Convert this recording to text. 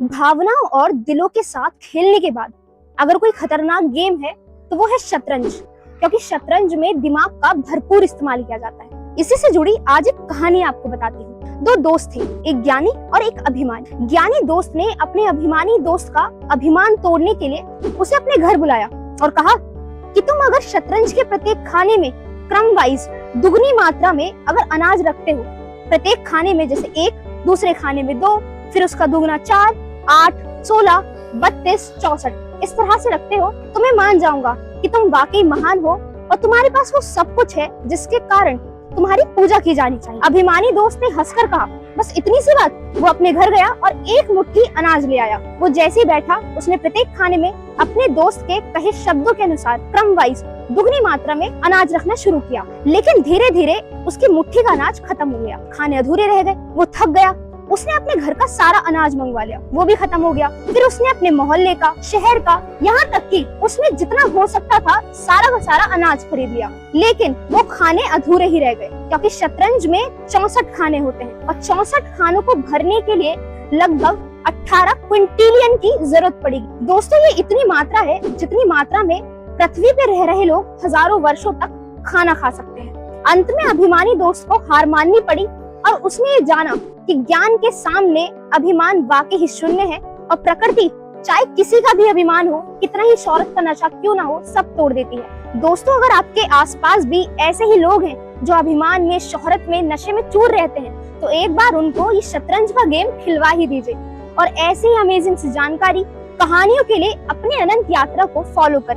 भावनाओं और दिलों के साथ खेलने के बाद अगर कोई खतरनाक गेम है तो वो है शतरंज, क्योंकि शतरंज में दिमाग का भरपूर इस्तेमाल किया जाता है। इसी से जुड़ी आज एक कहानी आपको बताती हूँ। दो दोस्त थे, एक ज्ञानी और एक अभिमानी। ज्ञानी दोस्त ने अपने अभिमानी दोस्त का अभिमान तोड़ने के लिए उसे अपने घर बुलाया और कहा कि तुम अगर शतरंज के प्रत्येक खाने में क्रम वाइज दुगनी मात्रा में अगर अनाज रखते हो, प्रत्येक खाने में जैसे 1, दूसरे खाने में 2, फिर उसका दुगना 4, 8, 16, 32, 64 इस तरह से रखते हो तो मैं मान जाऊंगा कि तुम वाकई महान हो और तुम्हारे पास वो सब कुछ है जिसके कारण तुम्हारी पूजा की जानी चाहिए। अभिमानी दोस्त ने हंसकर कहा, बस इतनी सी बात। वो अपने घर गया और एक मुट्ठी अनाज ले आया। वो जैसे ही बैठा उसने प्रत्येक खाने में अपने दोस्त के कहे शब्दों के अनुसार क्रम वाइज दुगनी मात्रा में अनाज रखना शुरू किया। लेकिन धीरे धीरे उसकी मुट्ठी का अनाज खत्म हो गया, खाने अधूरे रह गए। वो थक गया, उसने अपने घर का सारा अनाज मंगवा लिया, वो भी खत्म हो गया। फिर उसने अपने मोहल्ले का, शहर का, यहाँ तक कि उसने जितना हो सकता था सारा का सारा अनाज खरीद लिया। लेकिन वो खाने अधूरे ही रह गए, क्योंकि शतरंज में 64 खाने होते हैं और 64 खानों को भरने के लिए लगभग 18 क्विंटिलियन की जरूरत पड़ेगी। दोस्तों, ये इतनी मात्रा है जितनी मात्रा में पृथ्वी पे रह रहे लोग हजारों वर्षों तक खाना खा सकते हैं। अंत में अभिमानी दोस्त को हार माननी पड़ी और उसने ये जाना कि ज्ञान के सामने अभिमान वाकई ही शून्य है और प्रकृति चाहे किसी का भी अभिमान हो, कितना ही शौहरत का नशा क्यों ना हो, सब तोड़ देती है। दोस्तों, अगर आपके आसपास भी ऐसे ही लोग हैं जो अभिमान में, शौहरत में, नशे में चूर रहते हैं, तो एक बार उनको ये शतरंज का गेम खिलवा ही दीजिए और ऐसे ही अमेजिंग सी जानकारी, कहानियों के लिए अपनी अनंत यात्रा को फॉलो कर ले।